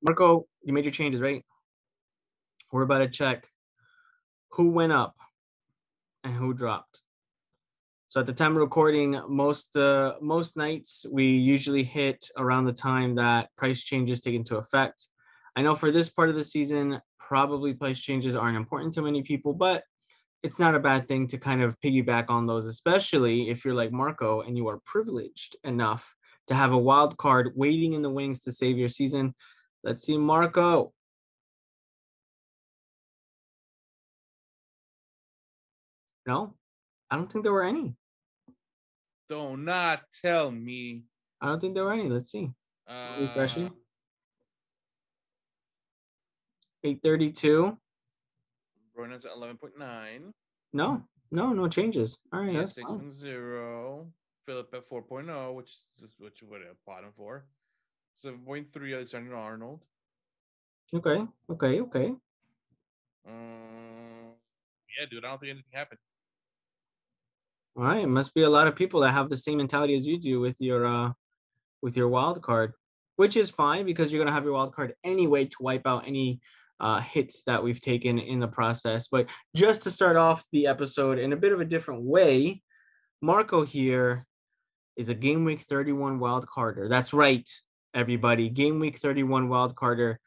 Marco, you made your changes, right? We're about to check who went up and who dropped. So at the time of recording, most nights we usually hit around the time that price changes take into effect. I know for this part of the season, probably price changes aren't important to many people, but it's not a bad thing to kind of piggyback on those, especially if you're like Marco and you are privileged enough to have a wild card waiting in the wings to save your season. Let's see, Marco. No, I don't think there were any. Do not tell me. I don't think there were any. Let's see. Refreshing. 832. Bruno's at 11.9. No changes. All right, that's fine. 6.0. Philip at 4.0, which would have bottom for. 7.3 Alexander Arnold. Okay. Yeah, dude, I don't think anything happened. All right, it must be a lot of people that have the same mentality as you do with your wild card, which is fine because you're gonna have your wild card anyway to wipe out any hits that we've taken in the process. But just to start off the episode in a bit of a different way, Marco here is a Game Week 31 wild carder. That's right, everybody. Game Week 31 wild carder.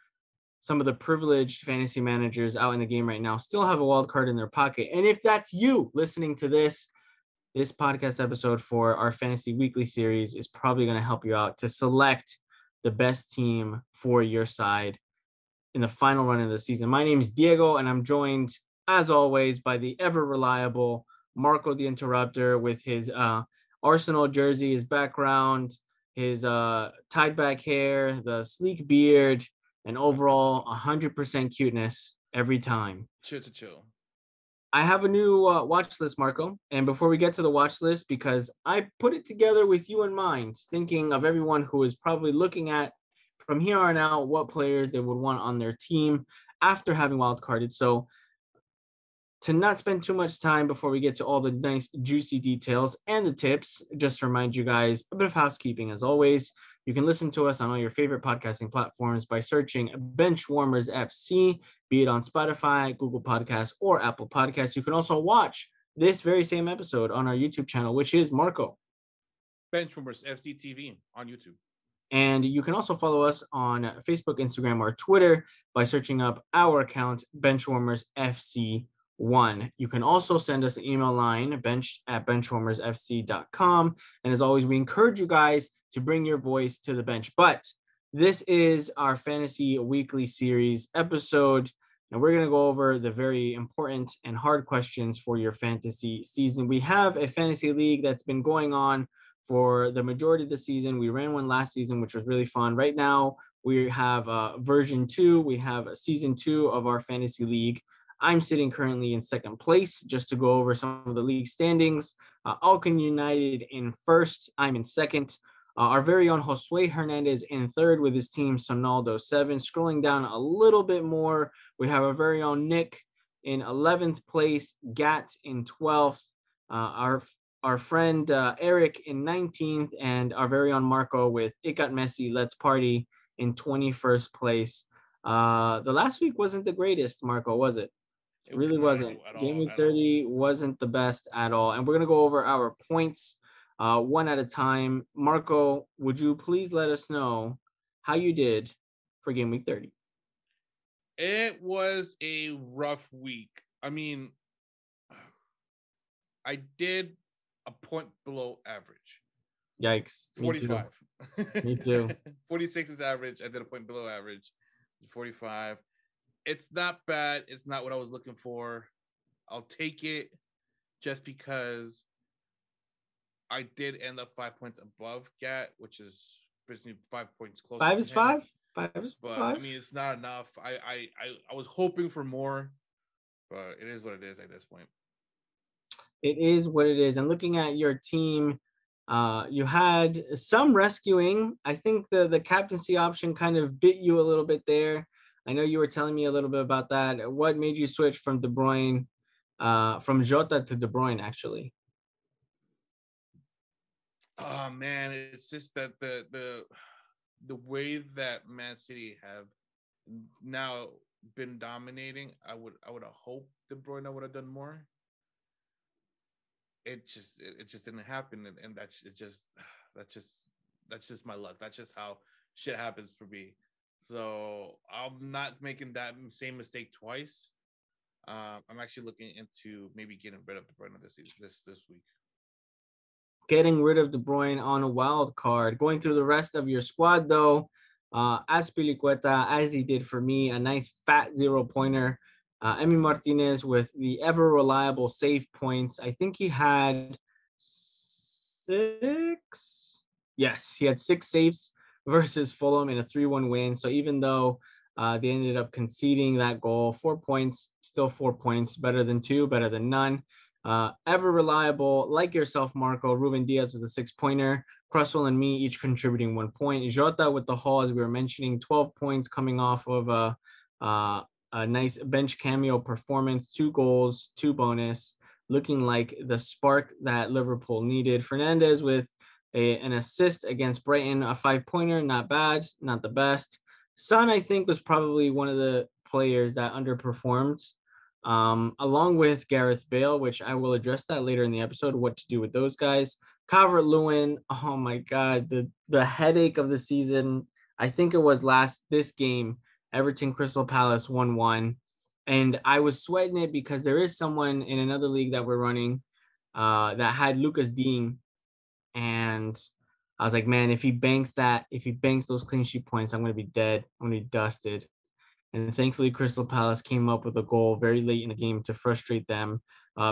Some of the privileged fantasy managers out in the game right now still have a wild card in their pocket. And if that's you listening to this podcast episode for our Fantasy Weekly series is probably going to help you out to select the best team for your side in the final run of the season. My name is Diego, and I'm joined, as always, by the ever-reliable Marco the Interrupter with his Arsenal jersey, his background, his tied-back hair, the sleek beard, and overall 100% cuteness every time. Chill. I have a new watch list, Marco. And before we get to the watch list, because I put it together with you in mind, thinking of everyone who is probably looking at from here on out what players they would want on their team after having wildcarded. So to not spend too much time before we get to all the nice juicy details and the tips, just to remind you guys a bit of housekeeping as always. You can listen to us on all your favorite podcasting platforms by searching Benchwarmers FC, be it on Spotify, Google Podcasts, or Apple Podcasts. You can also watch this very same episode on our YouTube channel, which is Marco. Benchwarmers FC TV on YouTube. And you can also follow us on Facebook, Instagram, or Twitter by searching up our account, Benchwarmers FC1. You can also send us an email line, bench@benchwarmersfc.com. And as always, we encourage you guys to bring your voice to the bench. But this is our Fantasy Weekly Series episode, and we're going to go over the very important and hard questions for your fantasy season. We have a fantasy league that's been going on for the majority of the season. We ran one last season, which was really fun. Right now, we have version 2. We have season 2 of our fantasy league. I'm sitting currently in second place. Just to go over some of the league standings, Alcan United in first. I'm in second. Our very own Josue Hernandez in third with his team Sonaldo 7. Scrolling down a little bit more, we have our very own Nick in 11th place, Gat in 12th. Our friend Eric in 19th, and our very own Marco with It Got Messy, Let's Party in 21st place. The last week wasn't the greatest, Marco, was it? It really wasn't. Game Week 30 wasn't the best at all. And we're going to go over our points one at a time. Marco, would you please let us know how you did for Game Week 30? It was a rough week. I mean, I did a point below average. Yikes. 45. Me too. 46 is average. I did a point below average. 45. It's not bad. It's not what I was looking for. I'll take it just because I did end up 5 points above Gat, which is basically 5 points closer. 5 is 5? 5 is 5. But I mean, it's not enough. I was hoping for more, but it is what it is at this point. It is what it is. And looking at your team, you had some rescuing. I think the captaincy option kind of bit you a little bit there. I know you were telling me a little bit about that. What made you switch from De Bruyne, from Jota to De Bruyne, actually? Oh man, it's just that the way that Man City have now been dominating. I would have hoped De Bruyne would have done more. It just didn't happen, and that's just my luck. That's just how shit happens for me. So I'm not making that same mistake twice. I'm actually looking into maybe getting rid of De Bruyne this week. Getting rid of De Bruyne on a wild card. Going through the rest of your squad, though, Azpilicueta, as he did for me, a nice fat 0-pointer. Emi Martinez with the ever reliable save points. I think he had 6. Yes, he had 6 saves versus Fulham in a 3-1 win. So even though they ended up conceding that goal, 4 points, still 4 points, better than 2, better than none. Ever reliable, like yourself, Marco. Ruben Diaz with a 6-pointer. Cresswell and me each contributing 1 point. Jota with the haul, as we were mentioning, 12 points coming off of a nice bench cameo performance, 2 goals, 2 bonus, looking like the spark that Liverpool needed. Fernandez with an assist against Brighton, a 5-pointer, not bad, not the best. Son, I think, was probably one of the players that underperformed, along with Gareth Bale, which I will address that later in the episode, what to do with those guys. Calvert-Lewin, oh my God, the headache of the season. I think it was this game, Everton Crystal Palace 1-1. And I was sweating it because there is someone in another league that we're running that had Lucas Digne. And I was like, man, if he banks those clean sheet points, I'm going to be dead. I'm going to be dusted. And thankfully, Crystal Palace came up with a goal very late in the game to frustrate them,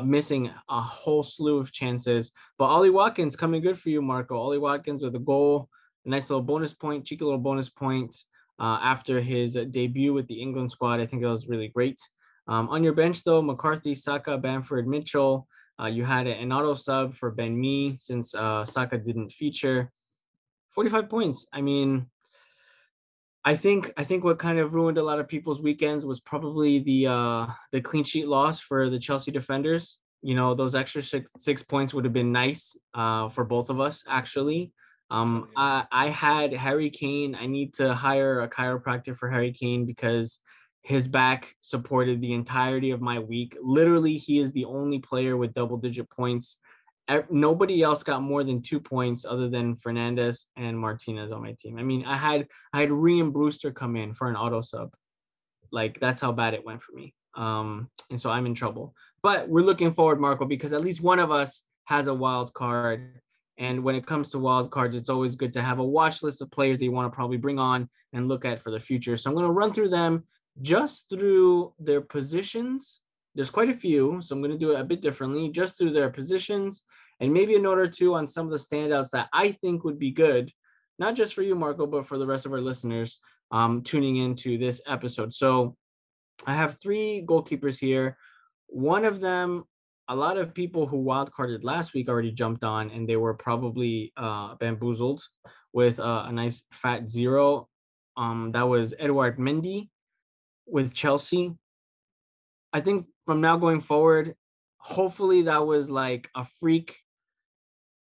missing a whole slew of chances. But Ollie Watkins coming good for you, Marco. Ollie Watkins with a goal, a nice little bonus point, cheeky little bonus point after his debut with the England squad. I think it was really great. On your bench, though, McCarthy, Saka, Bamford, Mitchell. You had an auto sub for Ben Mee since Saka didn't feature. 45 points. I mean, I think what kind of ruined a lot of people's weekends was probably the clean sheet loss for the Chelsea defenders. You know, those extra six points would have been nice for both of us, actually. I had Harry Kane. I need to hire a chiropractor for Harry Kane because his back supported the entirety of my week. Literally, he is the only player with double-digit points. Nobody else got more than 2 points other than Fernandez and Martinez on my team. I mean, I had Rhian Brewster come in for an auto sub. Like, that's how bad it went for me. And so I'm in trouble. But we're looking forward, Marco, because at least one of us has a wild card. And when it comes to wild cards, it's always good to have a watch list of players that you want to probably bring on and look at for the future. So I'm going to run through them just through their positions. There's quite a few, so I'm going to do it a bit differently, just through their positions and maybe a note or two on some of the standouts that I think would be good, not just for you, Marco, but for the rest of our listeners tuning into this episode. So I have 3 goalkeepers here. One of them, a lot of people who wildcarded last week already jumped on, and they were probably bamboozled with a nice fat 0. That was Edouard Mendy with Chelsea. I think from now going forward, hopefully that was like a freak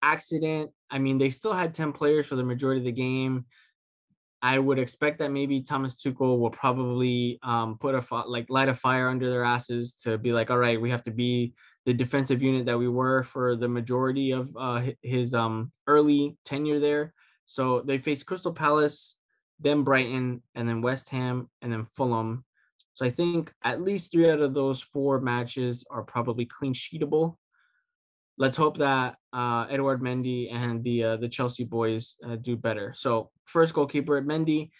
accident. I mean, they still had 10 players for the majority of the game. I would expect that maybe Thomas Tuchel will probably light a fire under their asses to be like, all right, we have to be the defensive unit that we were for the majority of his early tenure there. So they faced Crystal Palace, then Brighton, and then West Ham, and then Fulham. So I think at least 3 out of those 4 matches are probably clean sheetable. Let's hope that Edouard Mendy and the Chelsea boys do better. So first goalkeeper at Mendy.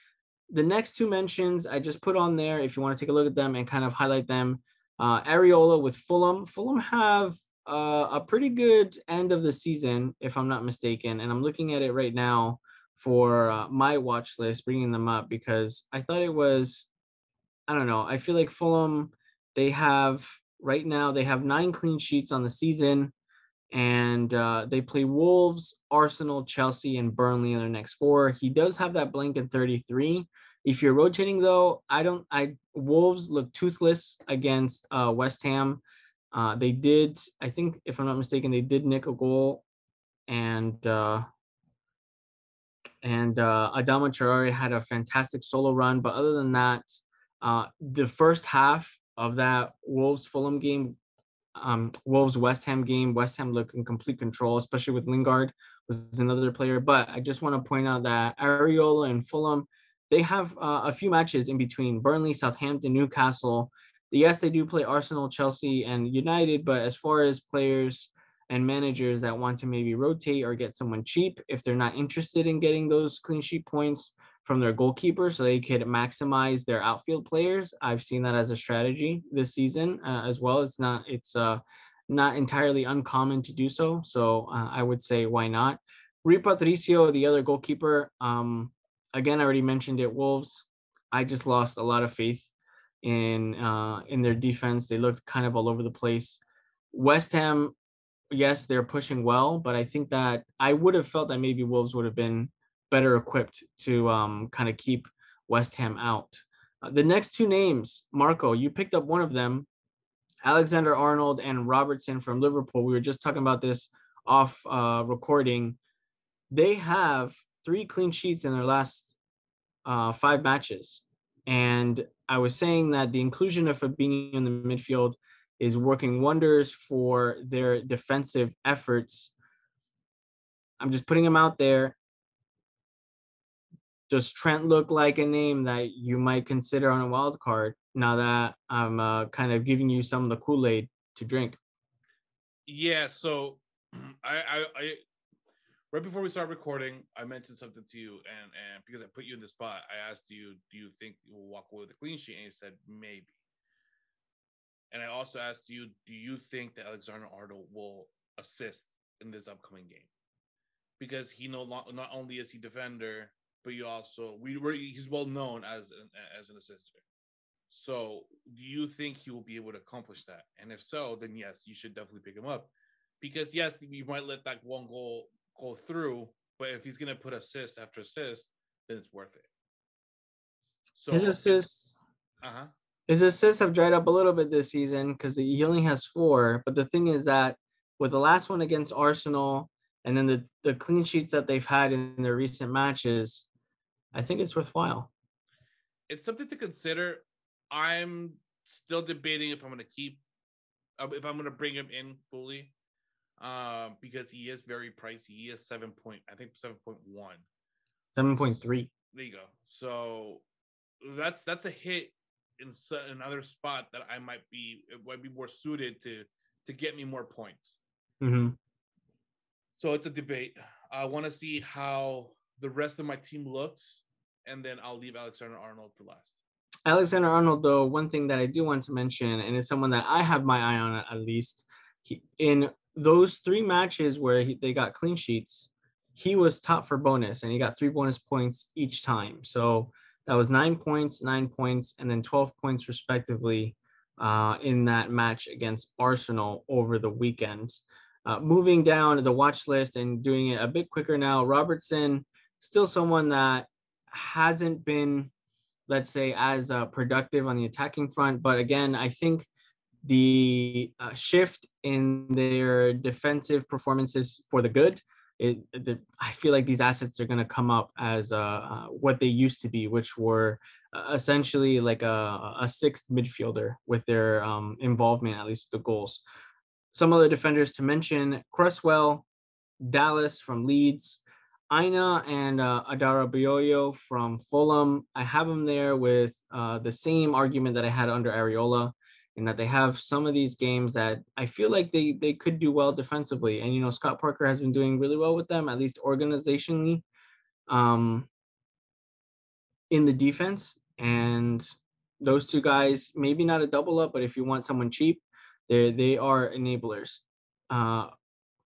The next 2 mentions I just put on there if you want to take a look at them and kind of highlight them. Areola with Fulham. Fulham have a pretty good end of the season, if I'm not mistaken. And I'm looking at it right now for my watch list, bringing them up because I thought it was, I don't know. I feel like Fulham, right now, they have 9 clean sheets on the season. And they play Wolves, Arsenal, Chelsea, and Burnley in their next 4. He does have that blank in 33. If you're rotating, though, Wolves look toothless against West Ham. They did, I think, if I'm not mistaken, they did nick a goal, and Adama Traore had a fantastic solo run. But other than that, The first half of that Wolves Fulham game, Wolves West Ham game, West Ham looked in complete control, especially with Lingard was another player. But I just want to point out that Areola and Fulham, they have a few matches in between: Burnley, Southampton, Newcastle. Yes, they do play Arsenal, Chelsea, and United. But as far as players and managers that want to maybe rotate or get someone cheap, if they're not interested in getting those clean sheet points from their goalkeeper so they could maximize their outfield players. I've seen that as a strategy this season as well. It's not entirely uncommon to do so. So I would say why not? Rui Patricio, the other goalkeeper. Again, I already mentioned it. Wolves. I just lost a lot of faith in their defense. They looked kind of all over the place. West Ham, yes, they're pushing well, but I think that I would have felt that maybe Wolves would have been better equipped to kind of keep West Ham out. The next two names, Marco, you picked up one of them, Alexander-Arnold and Robertson from Liverpool. We were just talking about this off recording. They have 3 clean sheets in their last 5 matches. And I was saying that the inclusion of Fabinho in the midfield is working wonders for their defensive efforts. I'm just putting him out there. Does Trent look like a name that you might consider on a wild card now that I'm kind of giving you some of the Kool-Aid to drink? Yeah, so I right before we start recording, I mentioned something to you, and because I put you in the spot, I asked you, do you think you will walk away with a clean sheet? And you said maybe. And I also asked you, do you think that Alexander-Arnold will assist in this upcoming game? Because he not only is he defender, but he's well known as an assister. So do you think he will be able to accomplish that? And if so, then yes, you should definitely pick him up. Because yes, you might let that one goal go through, but if he's gonna put assist after assist, then it's worth it. So His assists His assists have dried up a little bit this season because he only has 4. But the thing is that with the last one against Arsenal and then the clean sheets that they've had in their recent matches, I think it's worthwhile. It's something to consider. I'm still debating if I'm going to bring him in fully, because he is very pricey. He is 7.1. 7.3. There you go. So that's a hit in another spot that it might be more suited to get me more points. Mm-hmm. So it's a debate. I want to see how the rest of my team looks, and then I'll leave Alexander-Arnold for last. Alexander-Arnold, though, one thing that I do want to mention, and it's someone that I have my eye on at least, in those 3 matches where they got clean sheets, he was top for bonus, and he got 3 bonus points each time. So that was 9 points, 9 points, and then 12 points respectively in that match against Arsenal over the weekend. Moving down to the watch list and doing it a bit quicker now, Robertson, still someone that hasn't been, let's say, as productive on the attacking front. But again, I think the shift in their defensive performances for the good, I feel like these assets are going to come up as what they used to be, which were essentially like a 6th midfielder with their involvement, at least with the goals. Some other defenders to mention: Cresswell, Dallas from Leeds, Aina and Adarabioyo from Fulham. I have them there with the same argument that I had under Areola, in that they have some of these games that I feel like they could do well defensively. And, Scott Parker has been doing really well with them, at least organizationally, in the defense. And those 2 guys, maybe not a double up, but if you want someone cheap, they are enablers.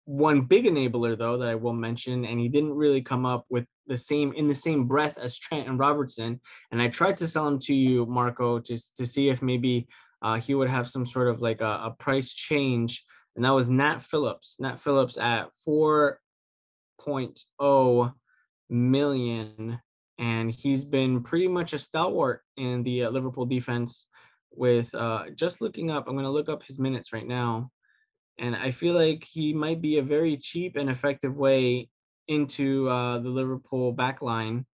One big enabler, though, that I will mention, and he didn't really come up with the same breath as Trent and Robertson. And I tried to sell him to you, Marco, to see if maybe he would have some sort of like a price change. And that was Nat Phillips. Nat Phillips at 4.0 million. And he's been pretty much a stalwart in the Liverpool defense with just looking up. I'm going to look up his minutes right now. And I feel like he might be a very cheap and effective way into the Liverpool backline.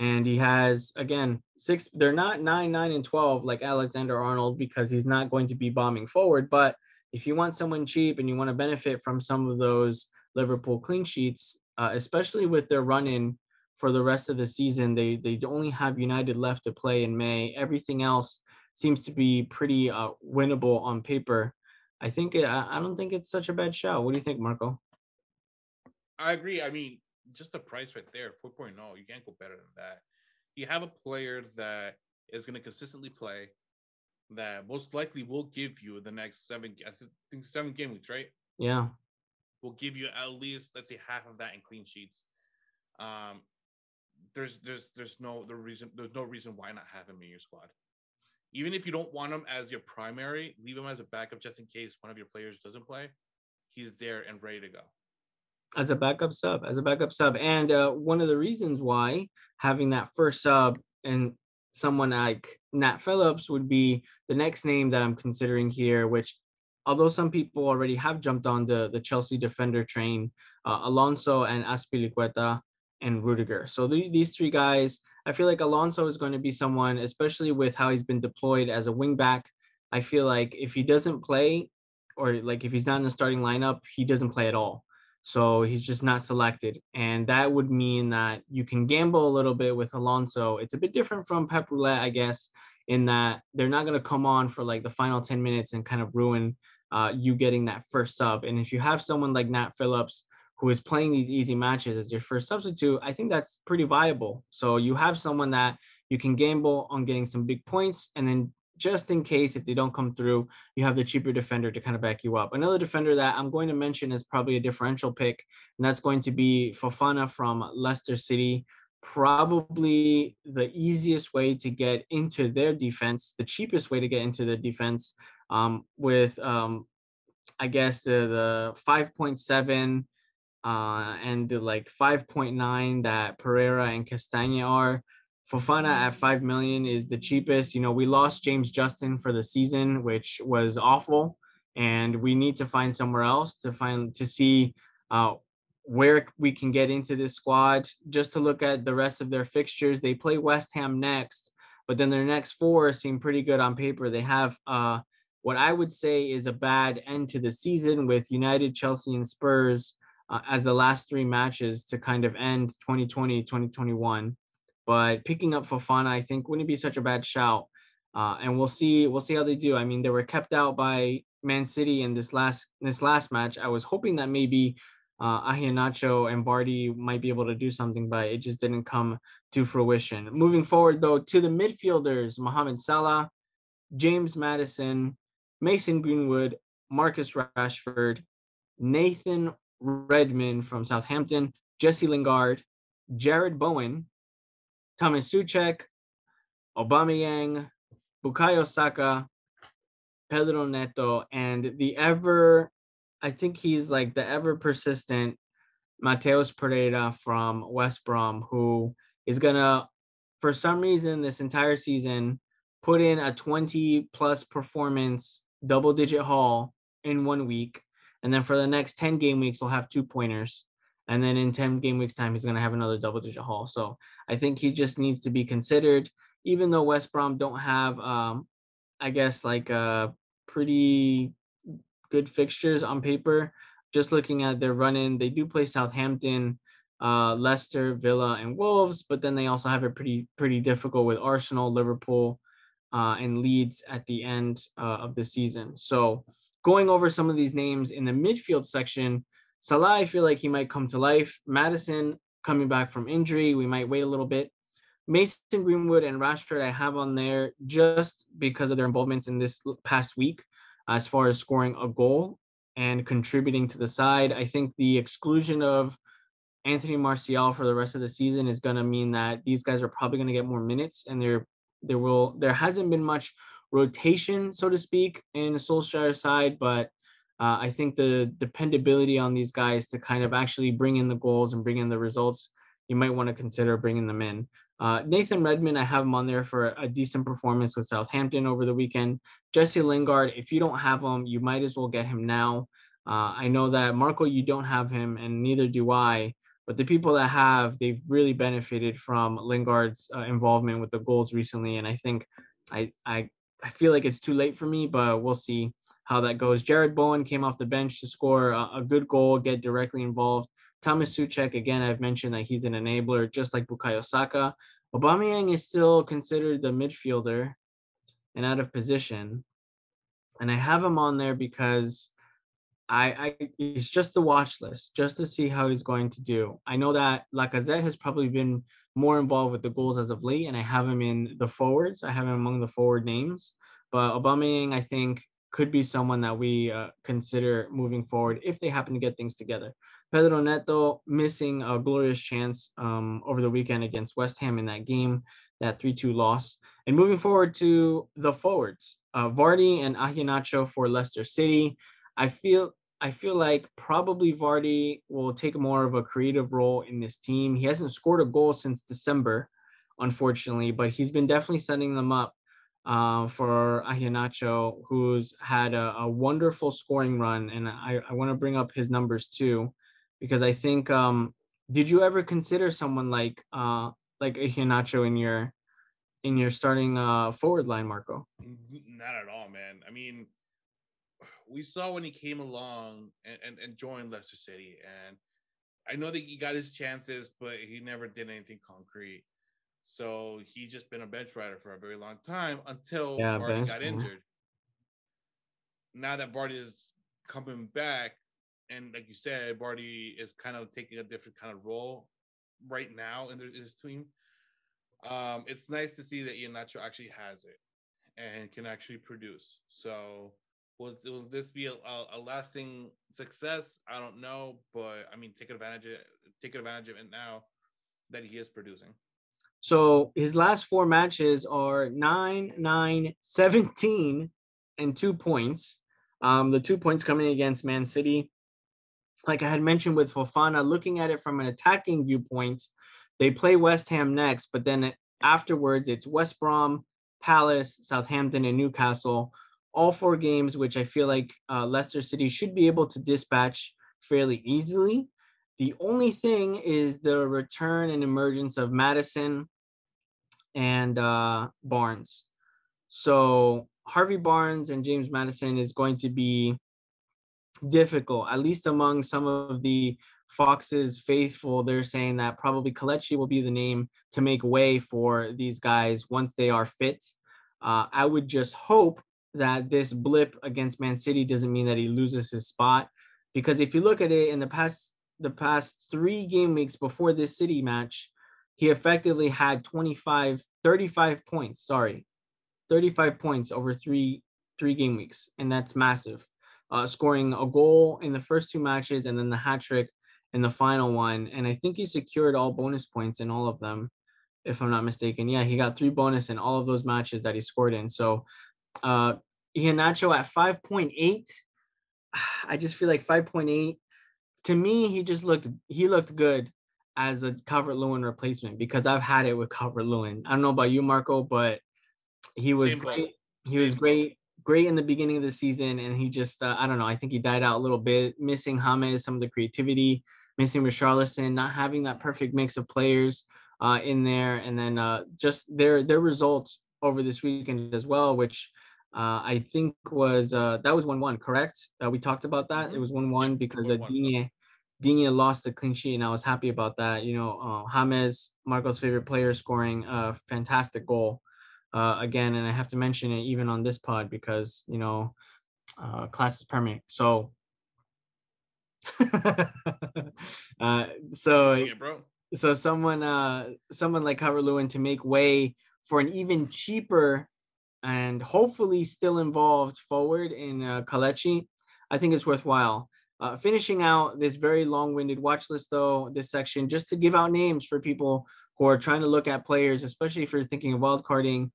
And he has, again, six. They're not 9, 9, and 12 like Alexander-Arnold because he's not going to be bombing forward. But if you want someone cheap and you want to benefit from some of those Liverpool clean sheets, especially with their run-in for the rest of the season, they only have United left to play in May. Everything else seems to be pretty winnable on paper. I don't think it's such a bad shout. What do you think, Marco? I agree. I mean, just the price right there, 4.0, you can't go better than that. You have a player that is going to consistently play, that most likely will give you the next I think 7 game weeks, right? Yeah. Will give you at least, let's say, half of that in clean sheets. Um, there's no reason why not have him in your squad. Even if you don't want him as your primary, leave him as a backup just in case one of your players doesn't play. He's there and ready to go. As a backup sub. And one of the reasons why having that first sub and someone like Nat Phillips would be the next name that I'm considering here, which although some people already have jumped on the Chelsea defender train, Alonso and Azpilicueta and Rudiger. So these three guys, I feel like Alonso is going to be someone, especially with how he's been deployed as a wing back. I feel like if he doesn't play, or like if he's not in the starting lineup, he doesn't play at all. So he's just not selected. And that would mean that you can gamble a little bit with Alonso. It's a bit different from Pep Roulette, I guess, in that they're not going to come on for like the final 10 minutes and kind of ruin you getting that first sub. And if you have someone like Nat Phillips, who is playing these easy matches as your first substitute, I think that's pretty viable. So you have someone that you can gamble on getting some big points, and then just in case if they don't come through, you have the cheaper defender to kind of back you up. Another defender that I'm going to mention is probably a differential pick, and that's going to be Fofana from Leicester City. Probably the easiest way to get into their defense, the cheapest way to get into the defense, with I guess the 5.7 and the like 5.9 that Pereira and Castagna are. Fofana at 5 million is the cheapest. You know, we lost James Justin for the season, which was awful, and we need to find somewhere else to see uh, where we can get into this squad. Just to look at the rest of their fixtures, they play West Ham next, but then their next four seem pretty good on paper. They have what I would say is a bad end to the season with United, Chelsea, and Spurs as the last three matches to kind of end 2020, 2021. But picking up Fofana, I think wouldn't be such a bad shout. And we'll see how they do. I mean, they were kept out by Man City in this last match. I was hoping that maybe Ahianacho and Bardi might be able to do something, but it just didn't come to fruition. Moving forward, though, to the midfielders, Mohamed Salah, James Maddison, Mason Greenwood, Marcus Rashford, Nathan Redmond from Southampton, Jesse Lingard, Jared Bowen, Thomas Suchek, Aubameyang, Bukayo Saka, Pedro Neto, and I think he's like the ever persistent Mateus Pereira from West Brom, who is gonna, for some reason, this entire season, put in a 20 plus performance double digit haul in 1 week. And then for the next 10 game weeks, he'll have 2 pointers. And then in 10 game weeks time, he's going to have another double digit haul. So I think he just needs to be considered, even though West Brom don't have, I guess, like pretty good fixtures on paper. Just looking at their run in, they do play Southampton, Leicester, Villa, and Wolves, but then they also have it pretty difficult with Arsenal, Liverpool, and Leeds at the end of the season. So going over some of these names in the midfield section, Salah, I feel like he might come to life. Maddison coming back from injury, we might wait a little bit. Mason Greenwood and Rashford I have on there just because of their involvements in this past week as far as scoring a goal and contributing to the side. I think the exclusion of Anthony Martial for the rest of the season is going to mean that these guys are probably going to get more minutes, and there hasn't been much rotation, so to speak, in Solskjaer's side, but I think the dependability on these guys to kind of actually bring in the goals and bring in the results, you might want to consider bringing them in. Nathan Redmond, I have him on there for a decent performance with Southampton over the weekend. Jesse Lingard, if you don't have him, you might as well get him now. I know that Marco, you don't have him, and neither do I. But the people that have, they've really benefited from Lingard's involvement with the goals recently. And I think I, I, I feel like it's too late for me, but we'll see how that goes. Jared Bowen came off the bench to score a good goal, get directly involved. Thomas Suchek, again, I've mentioned that he's an enabler, just like Bukayo Saka. Aubameyang is still considered the midfielder and out of position. And I have him on there because it's just the watch list, just to see how he's going to do. I know that Lacazette has probably been more involved with the goals as of late, and I have him in the forwards. I have him among the forward names. But Aubameyang, I think, could be someone that we consider moving forward if they happen to get things together. Pedro Neto missing a glorious chance over the weekend against West Ham in that game, that 3-2 loss. And moving forward to the forwards, Vardy and Iheanacho for Leicester City. I feel like probably Vardy will take more of a creative role in this team. He hasn't scored a goal since December, unfortunately, but he's been definitely setting them up for Iheanacho, who's had a wonderful scoring run. And I want to bring up his numbers too, because I think, did you ever consider someone like Iheanacho in your starting forward line, Marco? Not at all, man. I mean, we saw when he came along and joined Leicester City, and I know that he got his chances, but he never did anything concrete. So he's just been a bench rider for a very long time until Vardy got injured. Now that Vardy is coming back, and like you said, Vardy is kind of taking a different kind of role right now in his team. It's nice to see that Iheanacho actually has it and can actually produce. So will this be a lasting success? I don't know, but I mean, take advantage of it now that he is producing. So his last 4 matches are 9, 9, 17, and 2 points. The 2 points coming against Man City. Like I had mentioned with Fofana, looking at it from an attacking viewpoint, they play West Ham next, but then afterwards it's West Brom, Palace, Southampton, and Newcastle. All 4 games, which I feel like Leicester City should be able to dispatch fairly easily. The only thing is the return and emergence of Maddison and Barnes. So Harvey Barnes and James Maddison is going to be difficult, at least among some of the Fox's faithful. They're saying that probably Kelechi will be the name to make way for these guys once they are fit. I would just hope that this blip against Man City doesn't mean that he loses his spot, because if you look at it in the past 3 game weeks before this City match, he effectively had 35 points, 35 points over three game weeks. And that's massive. Scoring a goal in the first 2 matches and then the hat trick in the final one. And I think he secured all bonus points in all of them, if I'm not mistaken. Yeah, he got 3 bonus in all of those matches that he scored in. So Iheanacho at 5.8, I just feel like 5.8, to me, he looked good as a Calvert-Lewin replacement, because I've had it with Calvert-Lewin. I don't know about you, Marco, but he was great. He was great in the beginning of the season, and he just I don't know. I think he died out a little bit, missing James, some of the creativity, missing Richarlison, not having that perfect mix of players in there, and then just their results over this weekend as well, which I think was that was 1-1, correct? We talked about that. Mm-hmm. It was 1-1 because Digne lost the clean sheet, and I was happy about that. You know, James, Marco's favorite player, scoring a fantastic goal. Again, and I have to mention it even on this pod because, you know, class is permanent. So, so someone like Calvert-Lewin to make way for an even cheaper and hopefully still involved forward in Kelechi, I think it's worthwhile. Finishing out this very long-winded watch list, though, this section, just to give out names for people who are trying to look at players, especially if you're thinking of wildcarding.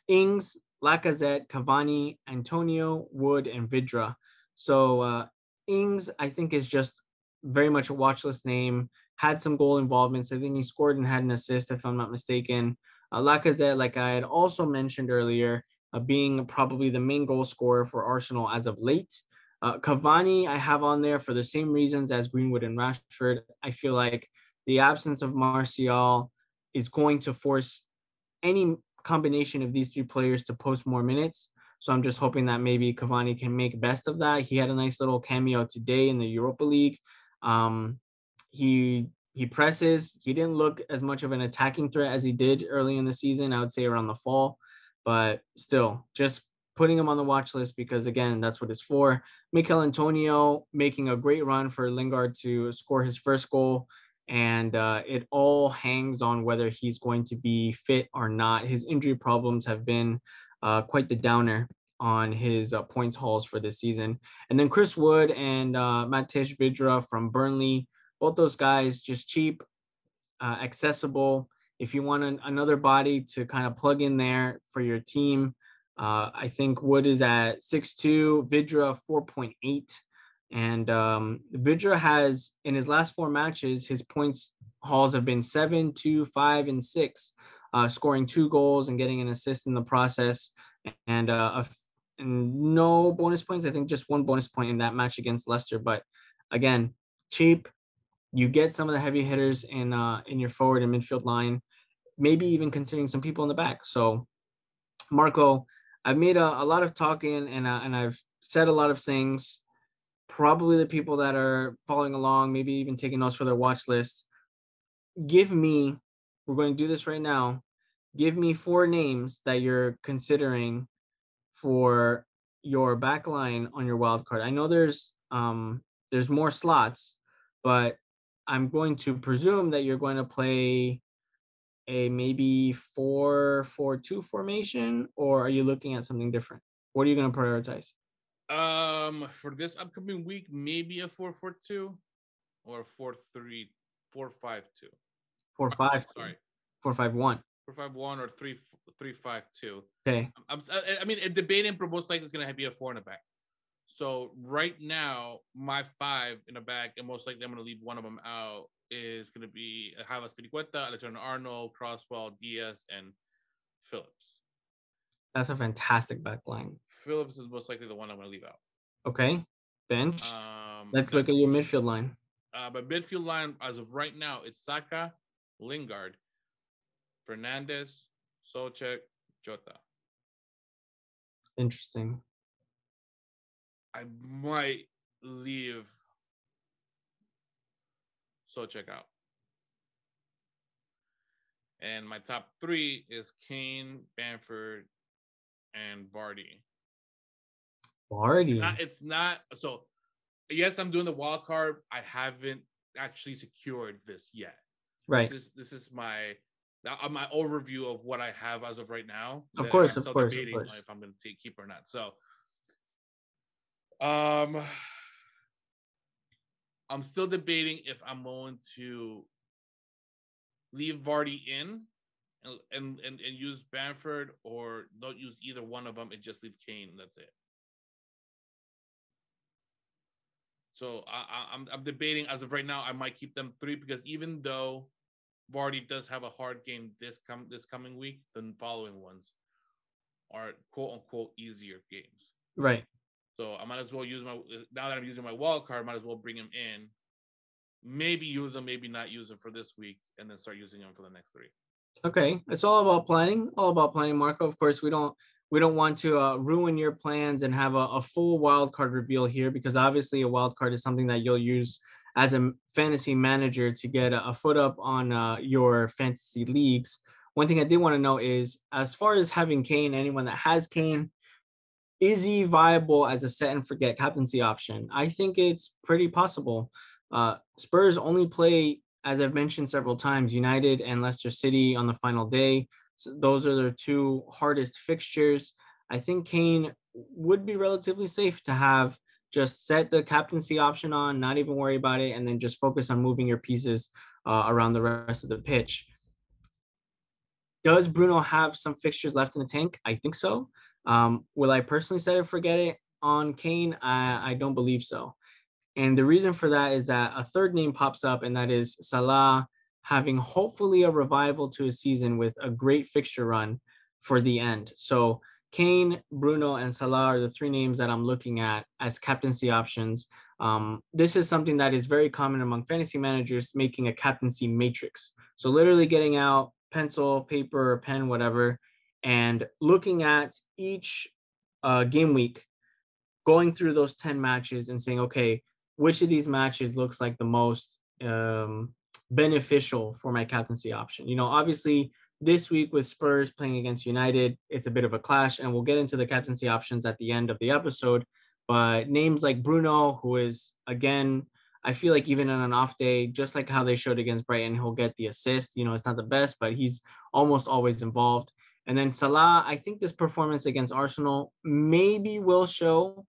Ings, Lacazette, Cavani, Antonio, Wood, and Vidra. So Ings, I think, is just very much a watch list name. Had some goal involvements. I think he scored and had an assist, if I'm not mistaken. Lacazette, like I had also mentioned earlier, being probably the main goal scorer for Arsenal as of late. Cavani, I have on there for the same reasons as Greenwood and Rashford. I feel like the absence of Martial is going to force any combination of these three players to post more minutes. So I'm just hoping that maybe Cavani can make best of that. He had a nice little cameo today in the Europa League. He presses. He didn't look as much of an attacking threat as he did early in the season. I would say around the fall, but still, just putting him on the watch list because again, that's what it's for. Mikel Antonio making a great run for Lingard to score his first goal. And it all hangs on whether he's going to be fit or not. His injury problems have been quite the downer on his points hauls for this season. And then Chris Wood and Matej Vidra from Burnley, both those guys just cheap, accessible. If you want another body to kind of plug in there for your team, I think Wood is at 6'2", Vidra 4.8. And Vidra has, in his last 4 matches, his points hauls have been 7, 2, 5, and 6, scoring 2 goals and getting an assist in the process. And no bonus points. I think just 1 bonus point in that match against Leicester. But again, cheap. You get some of the heavy hitters in your forward and midfield line, maybe even considering some people in the back. So, Marco, I've made a lot of talking and I've said a lot of things. Probably the people that are following along, maybe even taking notes for their watch list, we're going to do this right now. Give me 4 names that you're considering for your back line on your wild card. I know there's more slots, but I'm going to presume that you're going to play a maybe 4-4-2 formation, or are you looking at something different? What are you going to prioritize? For this upcoming week, maybe a 4-4-2 or 4-3-4-5-2. 4-5. Sorry, 4-5-1. 4-5-1 or 3-5-2. Okay. I mean, debating for most likely is going to be a 4 in the back. So right now, my 5 in the back, and most likely I'm going to leave one of them out, is going to be Javi Spiricueta, Alexander Arnold, Crosswell, Diaz, and Phillips. That's a fantastic back line. Phillips is most likely the one I'm going to leave out. Okay. Bench. Let's look at your midfield line. But midfield line, as of right now, it's Saka, Lingard, Fernandez, Souček, Jota. Interesting. I might leave Souček out. And my top 3 is Kane, Bamford, and Vardy. It's not so. Yes, I'm doing the wild card. I haven't actually secured this yet. Right. This is my overview of what I have as of right now. Of course. If I'm going to keep or not. So, I'm still debating if I'm going to leave Vardy in and use Bamford, or don't use either one of them and just leave Kane. That's it. So I'm debating as of right now. I might keep them 3 because even though Vardy does have a hard game this coming week, the following ones are quote unquote easier games. Right. So I might as well now that I'm using my wild card, I might as well bring him in. Maybe use him, maybe not use him for this week, and then start using him for the next 3. Okay, it's all about planning. Marco. Of course, we don't want to ruin your plans and have a full wild card reveal here, because obviously a wild card is something that you'll use as a fantasy manager to get a foot up on your fantasy leagues. One thing I did want to know is, as far as having Kane, anyone that has Kane, is he viable as a set and forget captaincy option? I think it's pretty possible. Spurs only play, as I've mentioned several times, United and Leicester City on the final day. So those are their 2 hardest fixtures. I think Kane would be relatively safe to have just set the captaincy option on, not even worry about it, and then just focus on moving your pieces around the rest of the pitch. Does Bruno have some fixtures left in the tank? I think so. Will I personally set it forget it on Kane? I don't believe so. And the reason for that is that a third name pops up, and that is Salah having hopefully a revival to his season with a great fixture run for the end. So Kane, Bruno, and Salah are the three names that I'm looking at as captaincy options. This is something that is very common among fantasy managers, making a captaincy matrix. So literally getting out pencil, paper, or pen, whatever, and looking at each game week, going through those 10 matches and saying, okay, which of these matches looks like the most beneficial for my captaincy option? You know, obviously this week with Spurs playing against United, it's a bit of a clash, and we'll get into the captaincy options at the end of the episode. But names like Bruno, who is, again, I feel like even on an off day, just like how they showed against Brighton, he'll get the assist. You know, it's not the best, but he's almost always involved. And then Salah, I think this performance against Arsenal maybe will show,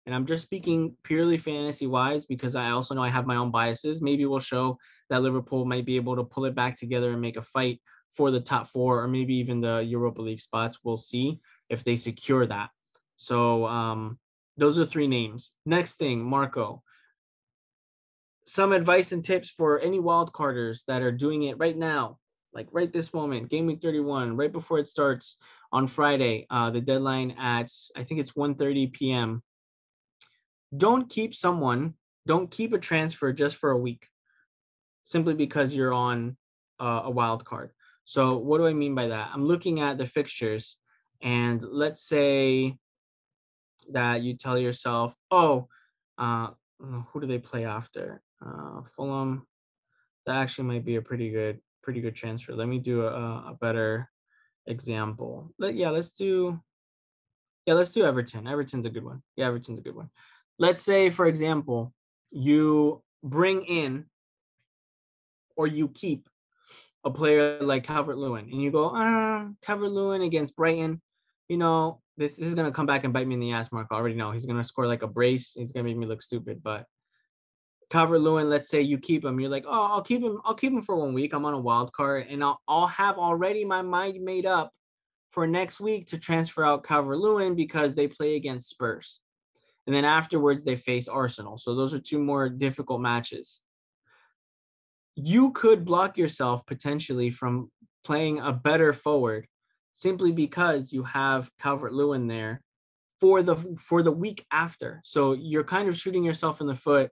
and I'm just speaking purely fantasy wise because I also know I have my own biases, maybe will show that Liverpool might be able to pull it back together and make a fight for the top four or maybe even the Europa League spots. We'll see if they secure that. So those are three names. Next thing, Marco. Some advice and tips for any wildcarders that are doing it right now, like right this moment, game week 31, right before it starts on Friday, the deadline at, I think it's 1:30 p.m. Don't keep a transfer just for a week simply because you're on a wild card. So what do I mean by that? I'm looking at the fixtures, and let's say that you tell yourself, oh, who do they play after? Fulham. That actually might be a pretty good transfer. Let me do a better example. Let's do Everton. Everton's a good one. Yeah, Everton's a good one. Let's say, for example, you bring in or you keep a player like Calvert-Lewin, and you go, Calvert-Lewin against Brighton. You know, this is gonna come back and bite me in the ass, Mark. I already know he's gonna score like a brace. He's gonna make me look stupid. But Calvert-Lewin, let's say you keep him. You're like, oh, I'll keep him. I'll keep him for 1 week. I'm on a wild card, and I'll have already my mind made up for next week to transfer out Calvert-Lewin because they play against Spurs. And then afterwards, they face Arsenal. So those are two more difficult matches. You could block yourself potentially from playing a better forward simply because you have Calvert-Lewin there for the week after. So you're kind of shooting yourself in the foot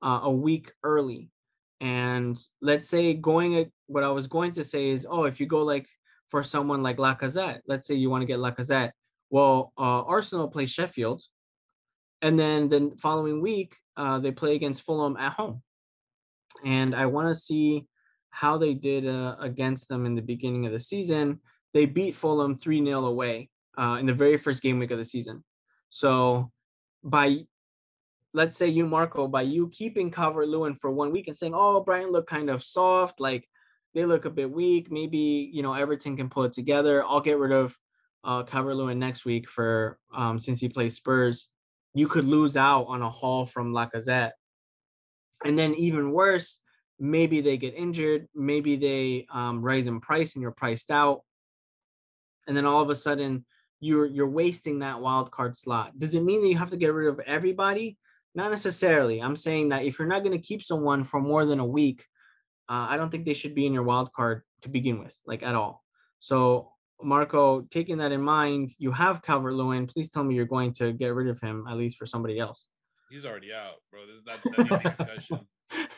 a week early. And let's say what I was going to say is, oh, if you go like for someone like Lacazette, let's say you want to get Lacazette. Well, Arsenal plays Sheffield, and then the following week they play against Fulham at home, and I want to see how they did against them in the beginning of the season. They beat Fulham 3-0 away in the very first game week of the season. So by let's say you, Marco, by you keeping Calvert-Lewin for 1 week and saying, oh, Brighton look kind of soft, like they look a bit weak. Maybe, you know, Everton can pull it together. I'll get rid of Calvert-Lewin next week for since he plays Spurs. You could lose out on a haul from Lacazette. And then even worse, maybe they get injured. Maybe they rise in price and you're priced out. And then all of a sudden you're wasting that wild card slot. Does it mean that you have to get rid of everybody? Not necessarily. I'm saying that if you're not going to keep someone for more than a week, I don't think they should be in your wild card to begin with, like at all. So, Marco, taking that in mind, you have Calvert-Lewin. Please tell me you're going to get rid of him, at least for somebody else. He's already out, bro. That needs a discussion.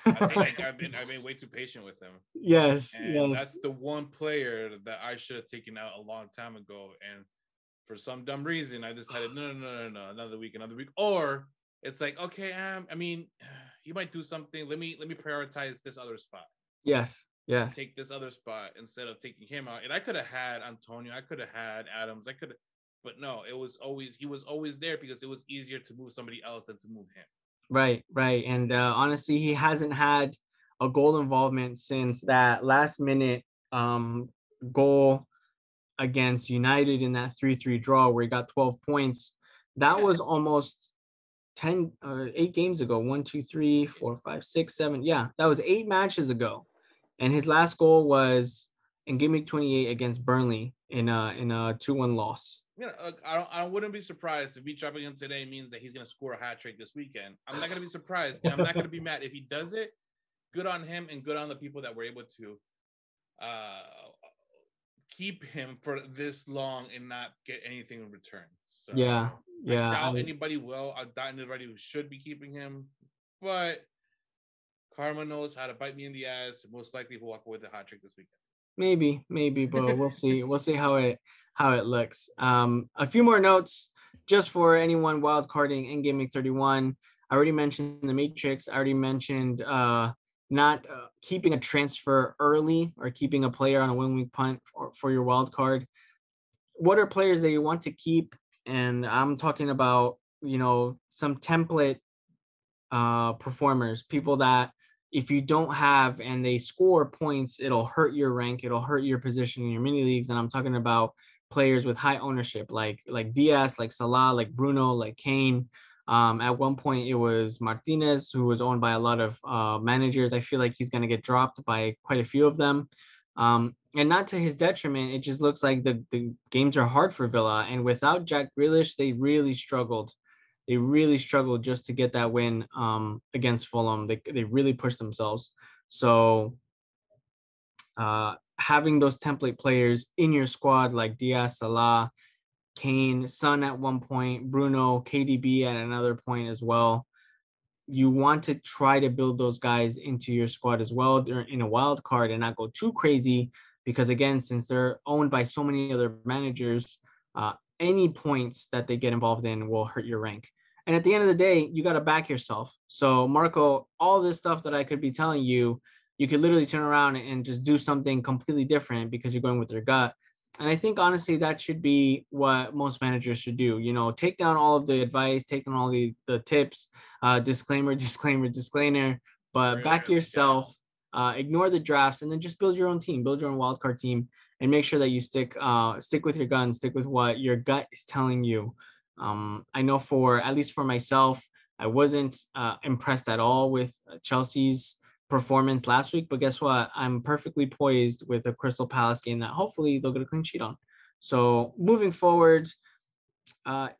I think I've been way too patient with him. Yes, and that's the one player that I should have taken out a long time ago. And for some dumb reason, I decided no, another week. Or it's like, okay, I mean, he might do something. Let me prioritize this other spot. Yes. Take this other spot instead of taking him out. And I could have had Antonio. I could have had Adams. But no, he was always there because it was easier to move somebody else than to move him. Right. And honestly, he hasn't had a goal involvement since that last minute goal against United in that 3-3 draw where he got 12 points. That was almost 8 games ago. 1, 2, 3, 4, 5, 6, 7. Yeah, that was 8 matches ago. And his last goal was in game week 28 against Burnley in a 2-1 loss. Yeah, I wouldn't be surprised if me dropping him today means that he's going to score a hat trick this weekend. I'm not going to be surprised, and I'm not going to be mad if he does it. Good on him, and good on the people that were able to keep him for this long and not get anything in return. So Yeah. I doubt anybody will. I doubt anybody should be keeping him, but karma knows how to bite me in the ass. Most likely will walk away with a hot trick this weekend. Maybe, but we'll see. We'll see how it looks. A few more notes just for anyone wild carding in Gameweek 31. I already mentioned the Matrix. I already mentioned not keeping a transfer early or keeping a player on a win-week punt for your wild card. What are players that you want to keep? And I'm talking about, some template performers, people that if you don't have and they score points, it'll hurt your rank, it'll hurt your position in your mini leagues. And I'm talking about players with high ownership, like Diaz, like Salah, like Bruno, like Kane. At one point, it was Martinez, who was owned by a lot of managers. I feel like he's going to get dropped by quite a few of them. And not to his detriment, it just looks like the games are hard for Villa. And without Jack Grealish, they really struggled. They really struggled just to get that win against Fulham. They really pushed themselves. So having those template players in your squad like Diaz, Salah, Kane, Son at one point, Bruno, KDB at another point as well. You want to try to build those guys into your squad as well. They're in a wild card and not go too crazy because, again, since they're owned by so many other managers, any points that they get involved in will hurt your rank. And at the end of the day, you got to back yourself. So, Marco, all this stuff that I could be telling you, you could literally turn around and just do something completely different because you're going with your gut. And I think, honestly, that should be what most managers should do. Take down all of the advice, take down all the tips, disclaimer, but back yourself, ignore the drafts, and then just build your own team, build your own wildcard team, and make sure that you stick with your guns, stick with what your gut is telling you. I know at least for myself, I wasn't impressed at all with Chelsea's performance last week, but guess what? I'm perfectly poised with a Crystal Palace game that hopefully they'll get a clean sheet on. So moving forward,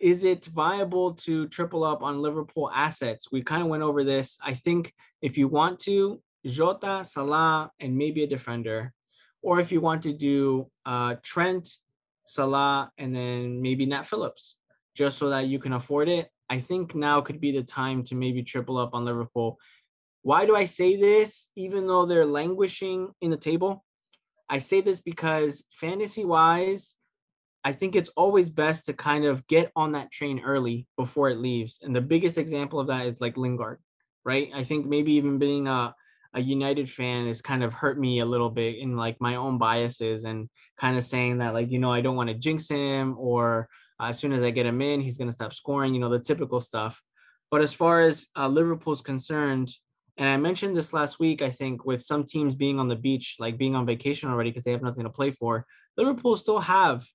is it viable to triple up on Liverpool assets? We kind of went over this. I think if you want to, Jota, Salah, and maybe a defender, or if you want to do Trent, Salah, and then maybe Nat Phillips, just so that you can afford it. I think now could be the time to maybe triple up on Liverpool. Why do I say this, even though they're languishing in the table? I say this because fantasy-wise, I think it's always best to kind of get on that train early before it leaves. And the biggest example of that is like Lingard, right? I think maybe even being a United fan has kind of hurt me a little bit in like my own biases and kind of saying that like, I don't want to jinx him, or as soon as I get him in, he's going to stop scoring, the typical stuff. But as far as Liverpool's concerned, and I mentioned this last week, I think, with some teams being on the beach, like being on vacation already because they have nothing to play for, Liverpool still have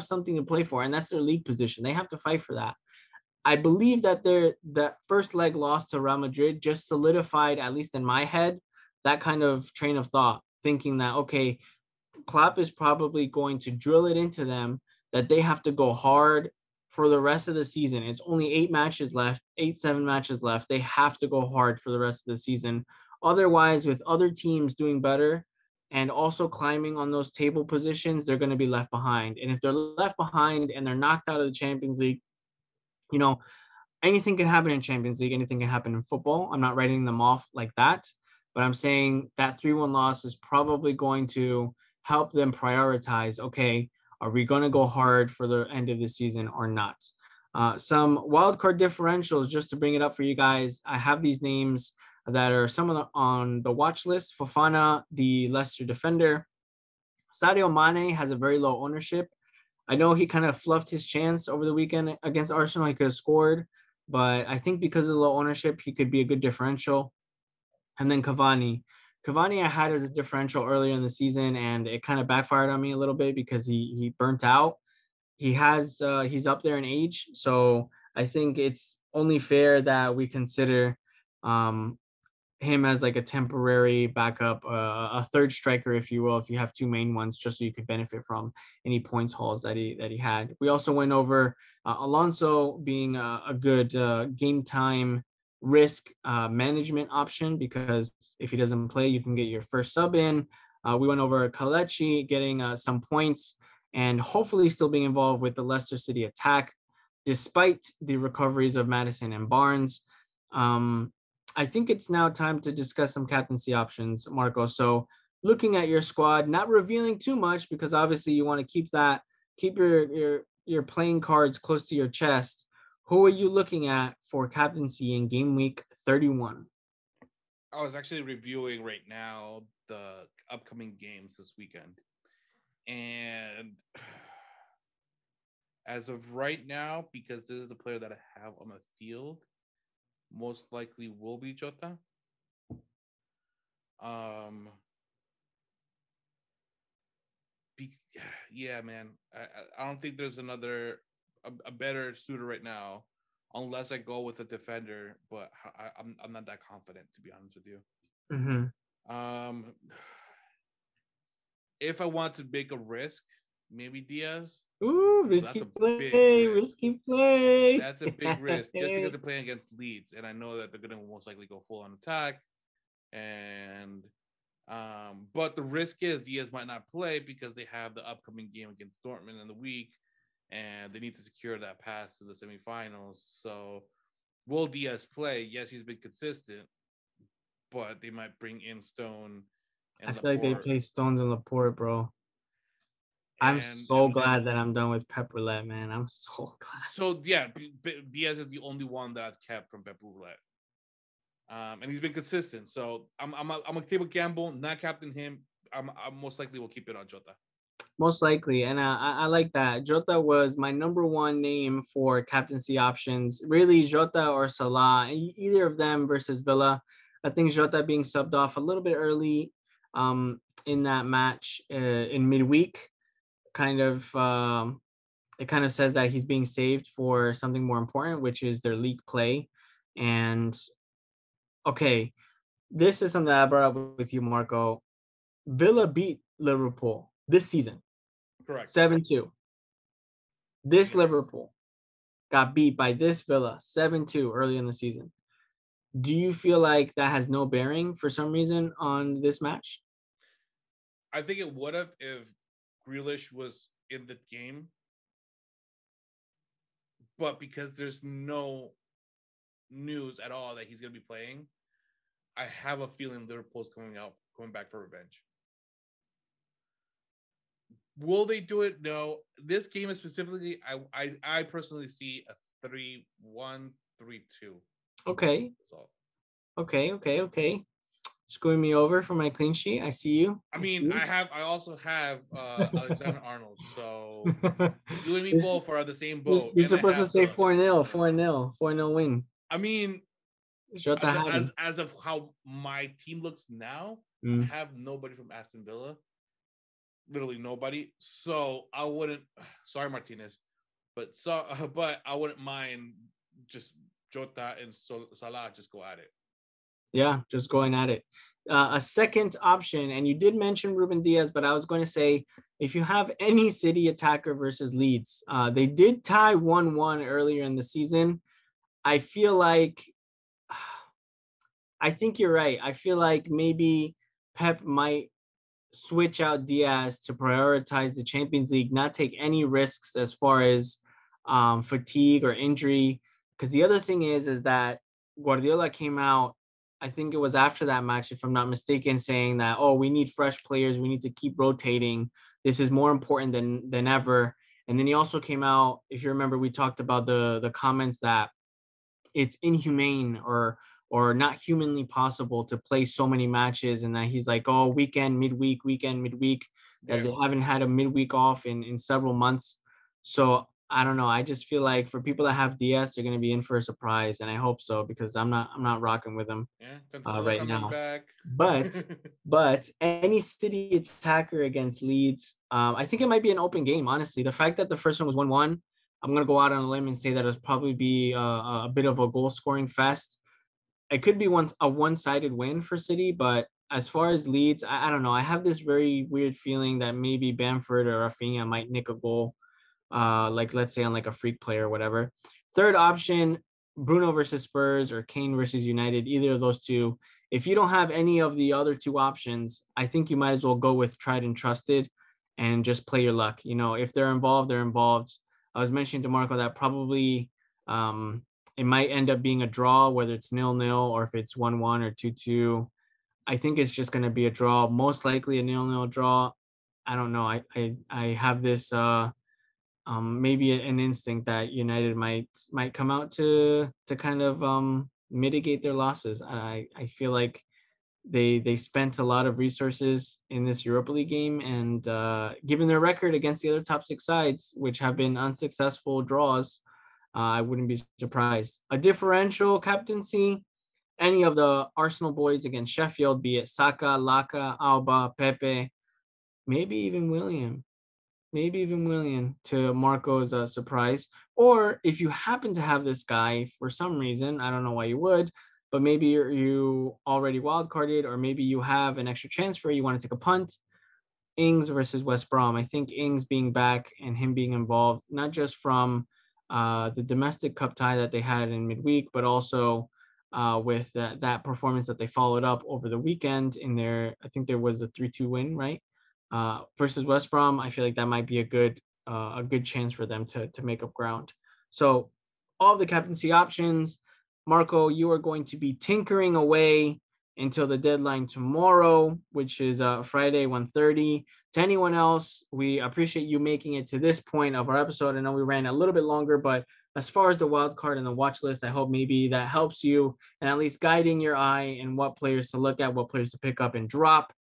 something to play for, and that's their league position. They have to fight for that. I believe that that first leg loss to Real Madrid just solidified, at least in my head, that kind of train of thought, thinking that, okay, Klopp is probably going to drill it into them that they have to go hard for the rest of the season. It's only 7 matches left. They have to go hard for the rest of the season. Otherwise, with other teams doing better and also climbing on those table positions, they're going to be left behind. And if they're left behind and they're knocked out of the Champions League, anything can happen in Champions League. Anything can happen in football. I'm not writing them off like that, but I'm saying that 3-1 loss is probably going to help them prioritize, okay, are we going to go hard for the end of the season or not? Some wildcard differentials, just to bring it up for you guys. I have these names that are some of them on the watch list. Fofana, the Leicester defender. Sadio Mane has a very low ownership. I know he kind of fluffed his chance over the weekend against Arsenal. He could have scored, but I think because of the low ownership, he could be a good differential. And then Cavani. Cavani I had as a differential earlier in the season, and it kind of backfired on me a little bit because he burnt out. He's up there in age, so I think it's only fair that we consider him as like a temporary backup, a third striker, if you will, if you have two main ones, just so you could benefit from any points hauls that he had. We also went over Alonso being a good game time risk management option, because if he doesn't play, you can get your first sub in. We went over Kelechi getting some points and hopefully still being involved with the Leicester City attack, despite the recoveries of Madison and Barnes. I think it's now time to discuss some captaincy options, Marco. So looking at your squad, not revealing too much because obviously you want to keep your playing cards close to your chest. Who are you looking at for captaincy in game week 31? I was actually reviewing right now the upcoming games this weekend. And as of right now, because this is the player that I have on the field, most likely will be Jota. Yeah, man. I don't think there's another a better suitor right now, unless I go with a defender. But I'm not that confident, to be honest with you. Mm-hmm. If I want to make a risk, maybe Diaz. Ooh, risky play. That's a big risk, just because they're playing against Leeds, and I know that they're going to most likely go full on attack. And but the risk is Diaz might not play because they have the upcoming game against Dortmund in the week, and they need to secure that pass to the semifinals. So, will Diaz play? Yes, he's been consistent, but they might bring in Stone. And I feel like they play Stones and Laporte, bro. I'm glad that I'm done with Pep Roulette, man. I'm so glad. So yeah, Diaz is the only one that I've kept from Pep Roulette. And he's been consistent. So I'm a table gamble, not captain him. I'm most likely will keep it on Jota. Most likely, and I like that. Jota was my number one name for captaincy options. Really, Jota or Salah, either of them versus Villa. I think Jota being subbed off a little bit early in that match in midweek, it kind of says that he's being saved for something more important, which is their league play. And okay, this is something that I brought up with you, Marco. Villa beat Liverpool this season. Correct. 7-2. This Liverpool got beat by this Villa 7-2 early in the season. Do you feel like that has no bearing for some reason on this match? I think it would have if Grealish was in the game. But because there's no news at all that he's going to be playing, I have a feeling Liverpool's going back for revenge. Will they do it? No. This game is specifically, I personally see a 3-1, 3-2. Okay. Okay. Screwing me over for my clean sheet. I see you. I also have Alexander Arnold. So you and me both are on the same boat. You're supposed to say 4-0 win. I mean, as of how my team looks now, I have nobody from Aston Villa. Literally nobody. So I wouldn't. Sorry, Martinez, but I wouldn't mind just Jota and Salah just go at it. Yeah, just going at it. A second option, and you did mention Ruben Diaz, but I was going to say if you have any City attacker versus Leeds, they did tie 1-1 earlier in the season. I feel like, I think you're right. I feel like maybe Pep might switch out Diaz to prioritize the Champions League, not take any risks as far as fatigue or injury. Because the other thing is that Guardiola came out, I think it was after that match, if I'm not mistaken, saying that, oh, we need fresh players. We need to keep rotating. This is more important than ever. And then he also came out, if you remember, we talked about the comments that it's inhumane or not humanly possible to play so many matches, and that he's like, oh, weekend, midweek, that they haven't had a midweek off in several months. So I don't know. I just feel like for people that have DS, they're going to be in for a surprise, and I hope so because I'm not rocking with them right now. Back. But any City attacker against Leeds, I think it might be an open game. Honestly, the fact that the first one was 1-1, I'm gonna go out on a limb and say that it'll probably be a bit of a goal scoring fest. It could be a one-sided win for City, but as far as Leeds, I don't know. I have this very weird feeling that maybe Bamford or Rafinha might nick a goal. Like let's say on like a freak play or whatever. Third option, Bruno versus Spurs or Kane versus United. Either of those two. if you don't have any of the other two options, I think you might as well go with tried and trusted and just play your luck. You know, if they're involved, they're involved. I was mentioning to Marco that probably it might end up being a draw, whether it's 0-0 or if it's 1-1 or 2-2. I think it's just going to be a draw, most likely a 0-0 draw. I don't know. I have this maybe an instinct that United might come out to kind of mitigate their losses. I feel like they spent a lot of resources in this Europa League game, and given their record against the other top six sides, which have been unsuccessful draws, I wouldn't be surprised. A differential captaincy, any of the Arsenal boys against Sheffield, be it Saka, Laka, Alba, Pepe, maybe even William. Maybe even William, to Marco's surprise. Or if you happen to have this guy for some reason, I don't know why you would, but maybe you already wildcarded, or maybe you have an extra transfer, you want to take a punt. Ings versus West Brom. I think Ings being back and him being involved, not just from the domestic cup tie that they had in midweek, but also with that performance that they followed up over the weekend in their, I think there was a 3-2 win, right? Versus West Brom. I feel like that might be a good chance for them to make up ground. So all the captaincy options. Marco, you are going to be tinkering away until the deadline tomorrow, which is Friday, 1:30. To anyone else, we appreciate you making it to this point of our episode. I know we ran a little bit longer, but as far as the wild card and the watch list, I hope maybe that helps you and at least guiding your eye and what players to look at, what players to pick up and drop.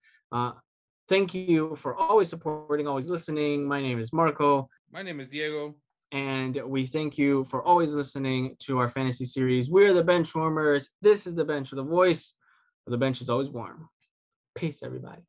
Thank you for always supporting, always listening. My name is Marco. My name is Diego. And we thank you for always listening to our fantasy series. We're the Benchwarmers. This is the bench with a voice. The bench is always warm. Peace, everybody.